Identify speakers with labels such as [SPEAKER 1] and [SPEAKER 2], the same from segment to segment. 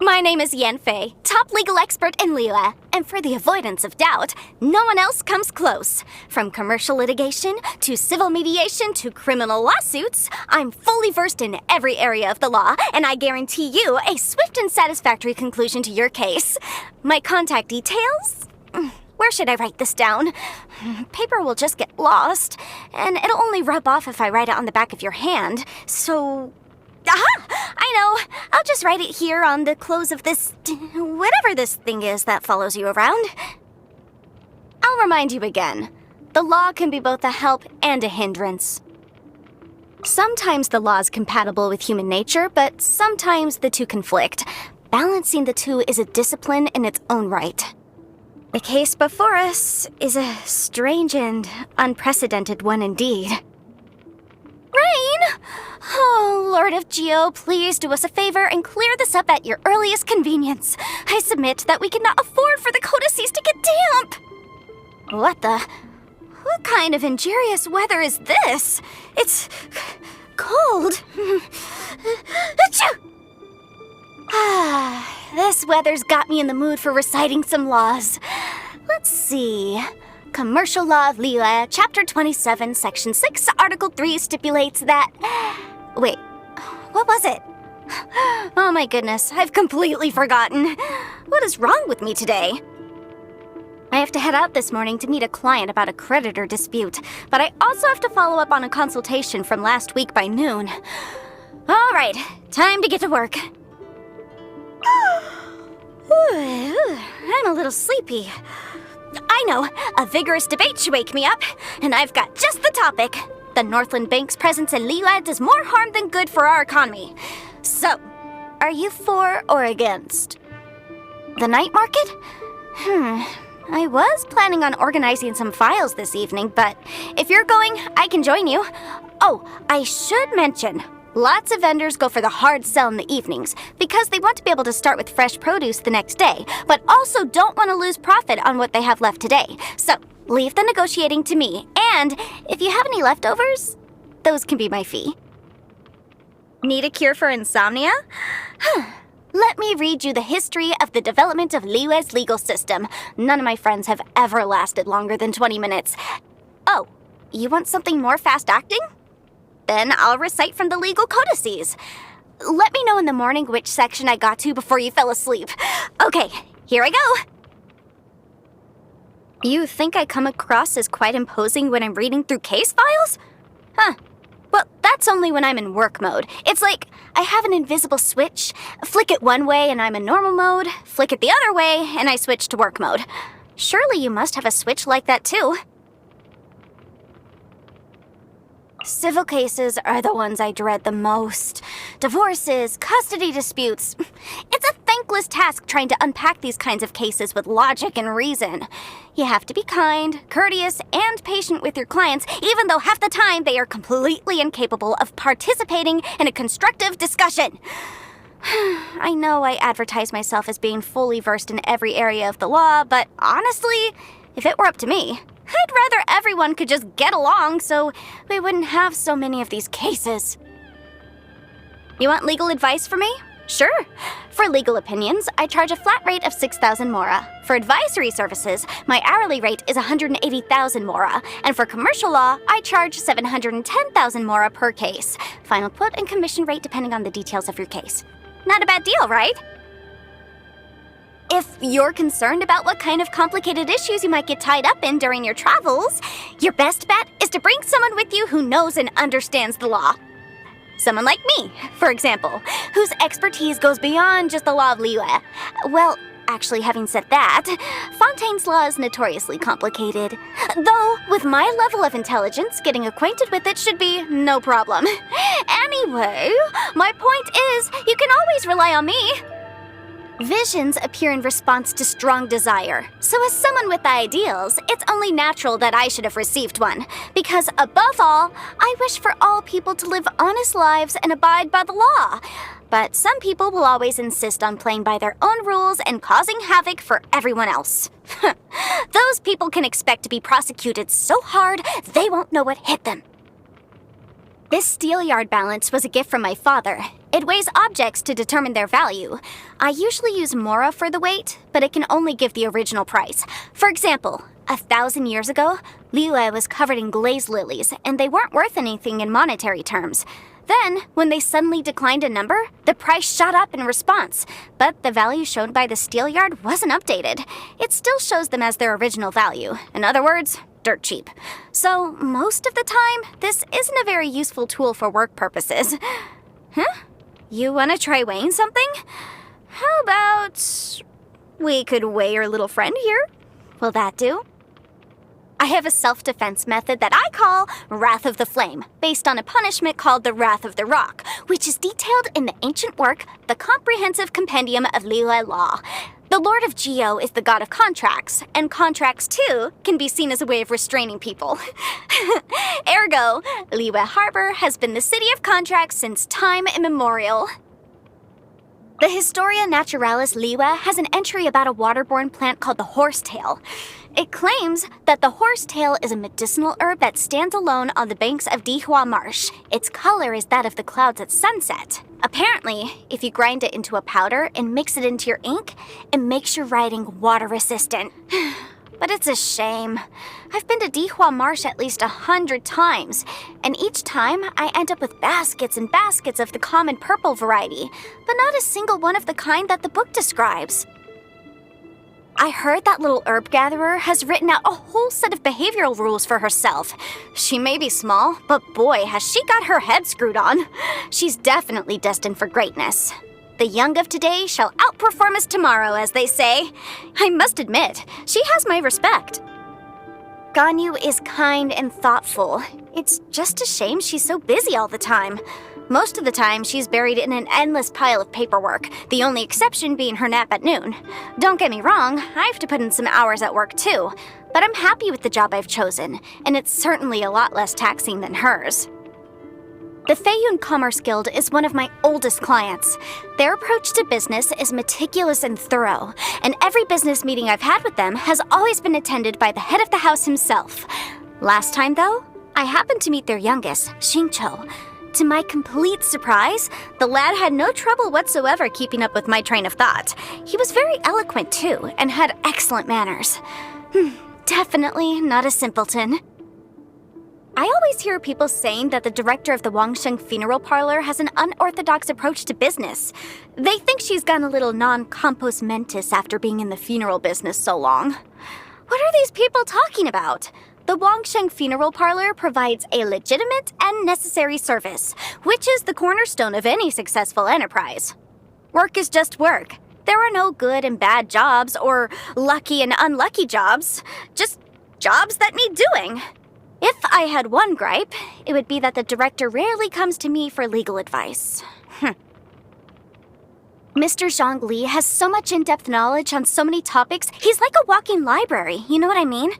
[SPEAKER 1] My name is Yanfei, top legal expert in Liyue, and for the avoidance of doubt, no one else comes close. From commercial litigation, to civil mediation, to criminal lawsuits, I'm fully versed in every area of the law, and I guarantee you a swift and satisfactory conclusion to your case. My contact details? Where should I write this down? Paper will just get lost, and it'll only rub off if I write it on the back of your hand, so... Aha! I know! I'll just write it here on the close of this... whatever this thing is that follows you around. I'll remind you again. The law can be both a help and a hindrance. Sometimes the law is compatible with human nature, but sometimes the two conflict. Balancing the two is a discipline in its own right. The case before us is a strange and unprecedented one indeed. Rain! Oh, Lord of Geo, please do us a favor and clear this up at your earliest convenience. I submit that we cannot afford for the codices to get damp. What kind of injurious weather is this? It's cold. This weather's got me in the mood for reciting some laws. Let's see. Commercial Law of Liyue, Chapter 27, Section 6, Article 3 stipulates that... Wait, what was it? Oh my goodness, I've completely forgotten. What is wrong with me today? I have to head out this morning to meet a client about a creditor dispute, but I also have to follow up on a consultation from last week by noon. All right, time to get to work. I'm a little sleepy. I know, a vigorous debate should wake me up, and I've got just the topic. The Northland Bank's presence in Liyue does more harm than good for our economy. So, are you for or against? The night market? I was planning on organizing some files this evening, but if you're going, I can join you. Oh, I should mention, lots of vendors go for the hard sell in the evenings because they want to be able to start with fresh produce the next day, but also don't want to lose profit on what they have left today. So, leave the negotiating to me, and if you have any leftovers, those can be my fee. Need a cure for insomnia? Let me read you the history of the development of Liyue's legal system. None of my friends have ever lasted longer than 20 minutes. Oh, you want something more fast-acting? Then I'll recite from the legal codices. Let me know in the morning which section I got to before you fell asleep. Okay, here I go. You think I come across as quite imposing when I'm reading through case files? Huh. Well, that's only when I'm in work mode. It's like I have an invisible switch. Flick it one way and I'm in normal mode. Flick it the other way and I switch to work mode. Surely you must have a switch like that too. Civil cases are the ones I dread the most. Divorces, custody disputes. It's a thankless task trying to unpack these kinds of cases with logic and reason. You have to be kind, courteous, and patient with your clients, even though half the time they are completely incapable of participating in a constructive discussion. I know I advertise myself as being fully versed in every area of the law, but honestly, if it were up to me, I'd rather everyone could just get along so we wouldn't have so many of these cases. You want legal advice from me? Sure. For legal opinions, I charge a flat rate of 6,000 mora. For advisory services, my hourly rate is 180,000 mora. And for commercial law, I charge 710,000 mora per case. Final quote and commission rate depending on the details of your case. Not a bad deal, right? If you're concerned about what kind of complicated issues you might get tied up in during your travels, your best bet is to bring someone with you who knows and understands the law. Someone like me, for example, whose expertise goes beyond just the law of Liyue. Well, actually, having said that, Fontaine's law is notoriously complicated. Though, with my level of intelligence, getting acquainted with it should be no problem. Anyway, my point is, you can always rely on me. Visions appear in response to strong desire. So as someone with ideals, it's only natural that I should have received one. Because above all, I wish for all people to live honest lives and abide by the law. But some people will always insist on playing by their own rules and causing havoc for everyone else. Those people can expect to be prosecuted so hard, they won't know what hit them. This steelyard balance was a gift from my father. It It weighs objects to determine their value. I usually use mora for the weight, but it can only give the original price. For example, 1,000 years ago, Liyue was covered in glaze lilies, and they weren't worth anything in monetary terms. Then, when they suddenly declined a number, the price shot up in response, but the value shown by the steel yard wasn't updated. It still shows them as their original value. In other words, dirt cheap. So, most of the time, this isn't a very useful tool for work purposes. Huh? You want to try weighing something? How about we could weigh your little friend here? Will that do? I have a self-defense method that I call Wrath of the Flame, based on a punishment called the Wrath of the Rock, which is detailed in the ancient work, The Comprehensive Compendium of Liyue Law. The Lord of Geo is the god of contracts, and contracts, too, can be seen as a way of restraining people. Ergo, Liyue Harbor has been the city of contracts since time immemorial. The Historia Naturalis Liyue has an entry about a waterborne plant called the horsetail. It claims that the horsetail is a medicinal herb that stands alone on the banks of Dihua Marsh. Its color is that of the clouds at sunset. Apparently, if you grind it into a powder and mix it into your ink, it makes your writing water-resistant. But it's a shame. I've been to Dihua Marsh at least 100 times, and each time I end up with baskets and baskets of the common purple variety, but not a single one of the kind that the book describes. I heard that little herb gatherer has written out a whole set of behavioral rules for herself. She may be small, but boy, has she got her head screwed on. She's definitely destined for greatness. The young of today shall outperform us tomorrow, as they say. I must admit, she has my respect. Ganyu is kind and thoughtful. It's just a shame she's so busy all the time. Most of the time, she's buried in an endless pile of paperwork, the only exception being her nap at noon. Don't get me wrong, I have to put in some hours at work too, but I'm happy with the job I've chosen, and it's certainly a lot less taxing than hers. The Feiyun Commerce Guild is one of my oldest clients. Their approach to business is meticulous and thorough, and every business meeting I've had with them has always been attended by the head of the house himself. Last time, though, I happened to meet their youngest, Xingqiu. To my complete surprise, the lad had no trouble whatsoever keeping up with my train of thought. He was very eloquent, too, and had excellent manners. Definitely not a simpleton. I always hear people saying that the director of the Wangsheng funeral parlor has an unorthodox approach to business. They think she's gone a little non-compos mentis after being in the funeral business so long. What are these people talking about? The Wangsheng funeral parlor provides a legitimate and necessary service, which is the cornerstone of any successful enterprise. Work is just work. There are no good and bad jobs or lucky and unlucky jobs, just jobs that need doing. If I had one gripe, it would be that the director rarely comes to me for legal advice. Mr. Zhongli has so much in-depth knowledge on so many topics, he's like a walking library, you know what I mean?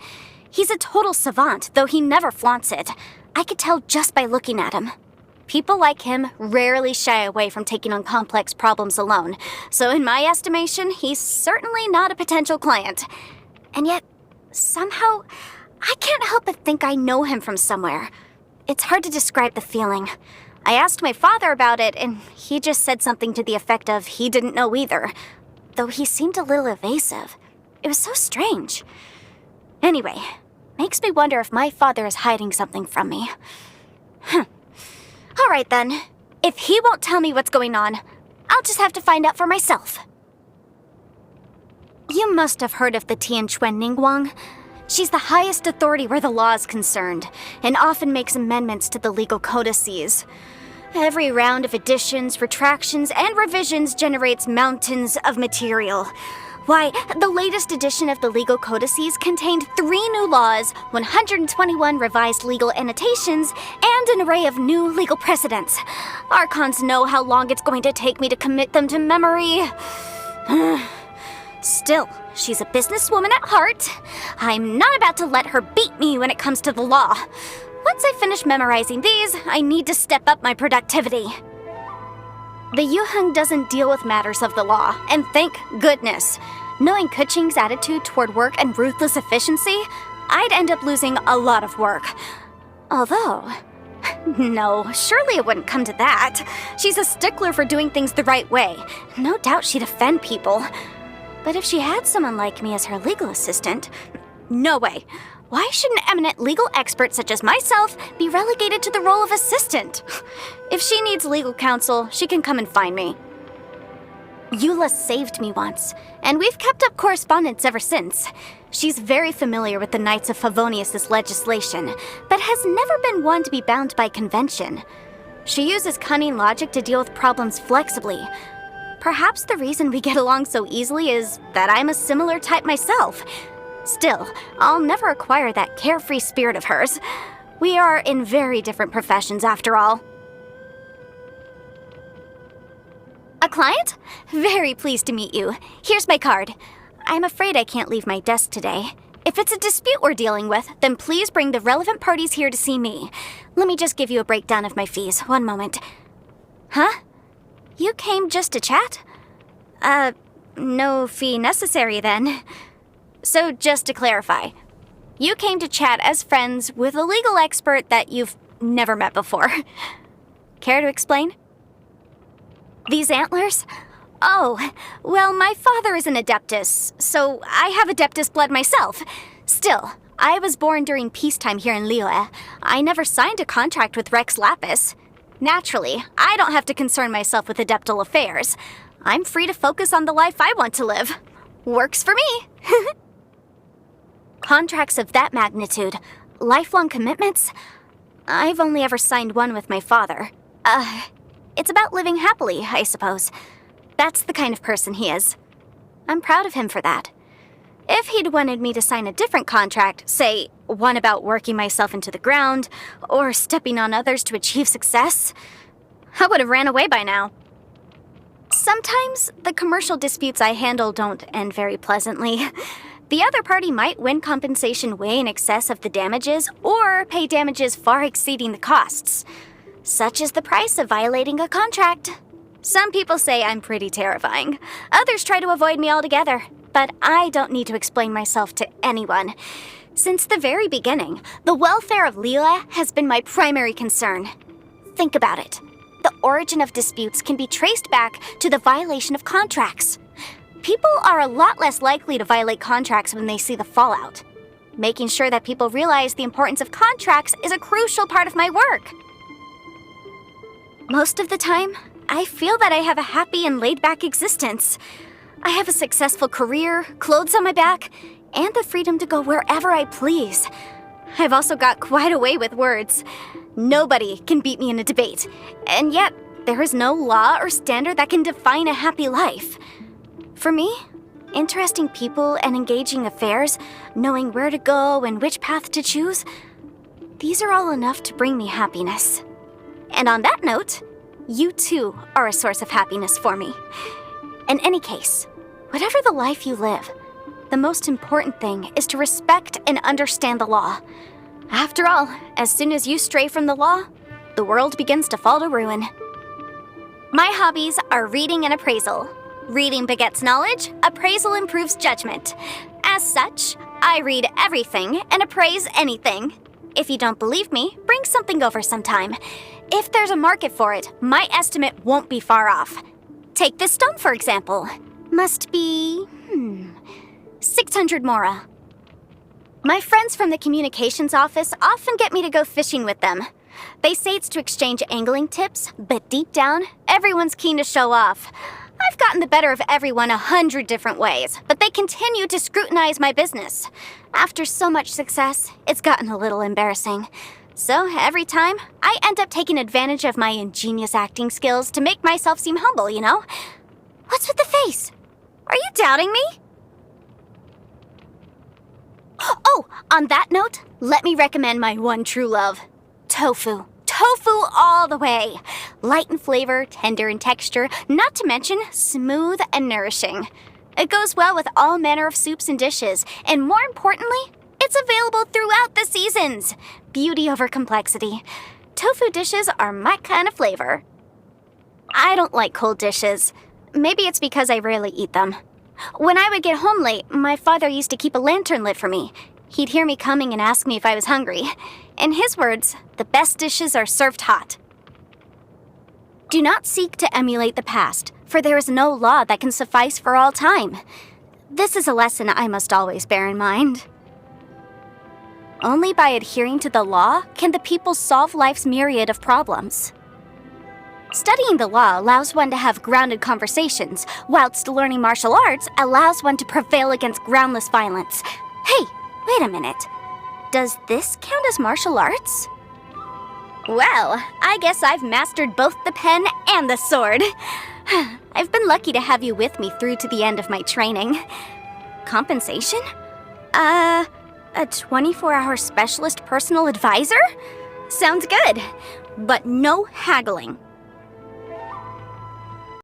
[SPEAKER 1] He's a total savant, though he never flaunts it. I could tell just by looking at him. People like him rarely shy away from taking on complex problems alone, so in my estimation, he's certainly not a potential client. And yet, somehow, I can't help but think I know him from somewhere. It's hard to describe the feeling. I asked my father about it, and he just said something to the effect of he didn't know either, though he seemed a little evasive. It was so strange. Anyway, makes me wonder if my father is hiding something from me. All right then. If he won't tell me what's going on, I'll just have to find out for myself. You must have heard of the Tianquan Ningguang. She's the highest authority where the law is concerned, and often makes amendments to the legal codices. Every round of additions, retractions, and revisions generates mountains of material. Why, the latest edition of the legal codices contained 3 new laws, 121 revised legal annotations, and an array of new legal precedents. Archons know how long it's going to take me to commit them to memory. Still, she's a businesswoman at heart. I'm not about to let her beat me when it comes to the law. Once I finish memorizing these, I need to step up my productivity. The Yuheng doesn't deal with matters of the law, and thank goodness. Knowing Keqing's attitude toward work and ruthless efficiency, I'd end up losing a lot of work. Although, No, surely it wouldn't come to that. She's a stickler for doing things the right way. No doubt she'd offend people. But if she had someone like me as her legal assistant, no way. Why should an eminent legal expert such as myself be relegated to the role of assistant? If she needs legal counsel, she can come and find me. Eula saved me once, and we've kept up correspondence ever since. She's very familiar with the Knights of Favonius' legislation, but has never been one to be bound by convention. She uses cunning logic to deal with problems flexibly. Perhaps the reason we get along so easily is that I'm a similar type myself. Still, I'll never acquire that carefree spirit of hers. We are in very different professions after all. A client? Very pleased to meet you. Here's my card. I'm afraid I can't leave my desk today. If it's a dispute we're dealing with, then please bring the relevant parties here to see me. Let me just give you a breakdown of my fees. One moment. Huh? You came just to chat? No fee necessary then. So just to clarify, you came to chat as friends with a legal expert that you've never met before. Care to explain? These antlers? Oh, well, my father is an Adeptus, so I have Adeptus blood myself. Still, I was born during peacetime here in Liyue. I never signed a contract with Rex Lapis. Naturally, I don't have to concern myself with Adeptal affairs. I'm free to focus on the life I want to live. Works for me. Contracts of that magnitude, lifelong commitments? I've only ever signed one with my father. It's about living happily, I suppose. That's the kind of person he is. I'm proud of him for that. If he'd wanted me to sign a different contract, say, one about working myself into the ground, or stepping on others to achieve success, I would have ran away by now. Sometimes the commercial disputes I handle don't end very pleasantly. The other party might win compensation way in excess of the damages, or pay damages far exceeding the costs. Such is the price of violating a contract. Some people say I'm pretty terrifying. Others try to avoid me altogether. But I don't need to explain myself to anyone. Since the very beginning, the welfare of Liyue has been my primary concern. Think about it. The origin of disputes can be traced back to the violation of contracts. People are a lot less likely to violate contracts when they see the fallout. Making sure that people realize the importance of contracts is a crucial part of my work. Most of the time, I feel that I have a happy and laid-back existence. I have a successful career, clothes on my back, and the freedom to go wherever I please. I've also got quite a way with words. Nobody can beat me in a debate, and yet there is no law or standard that can define a happy life. For me, interesting people and engaging affairs, knowing where to go and which path to choose, these are all enough to bring me happiness. And on that note, you too are a source of happiness for me. In any case, whatever the life you live, the most important thing is to respect and understand the law. After all, as soon as you stray from the law, the world begins to fall to ruin. My hobbies are reading and appraisal. Reading begets knowledge, appraisal improves judgment. As such, I read everything and appraise anything. If you don't believe me, bring something over sometime. If there's a market for it, my estimate won't be far off. Take this stone, for example. Must be, 600 mora. My friends from the communications office often get me to go fishing with them. They say it's to exchange angling tips, but deep down, everyone's keen to show off. I've gotten the better of everyone 100 different ways, but they continue to scrutinize my business. After so much success, it's gotten a little embarrassing. So every time, I end up taking advantage of my ingenious acting skills to make myself seem humble, you know? What's with the face? Are you doubting me? Oh, on that note, let me recommend my one true love, tofu. Tofu all the way. Light in flavor, tender in texture, not to mention smooth and nourishing. It goes well with all manner of soups and dishes, and more importantly, it's available throughout the seasons. Beauty over complexity. Tofu dishes are my kind of flavor. I don't like cold dishes. Maybe it's because I rarely eat them. When I would get home late, my father used to keep a lantern lit for me. He'd hear me coming and ask me if I was hungry. In his words, the best dishes are served hot. Do not seek to emulate the past, for there is no law that can suffice for all time. This is a lesson I must always bear in mind. Only by adhering to the law can the people solve life's myriad of problems. Studying the law allows one to have grounded conversations, whilst learning martial arts allows one to prevail against groundless violence. Hey, wait a minute. Does this count as martial arts? Well, I guess I've mastered both the pen and the sword. I've been lucky to have you with me through to the end of my training. Compensation? A 24-hour specialist personal advisor? Sounds good, but no haggling.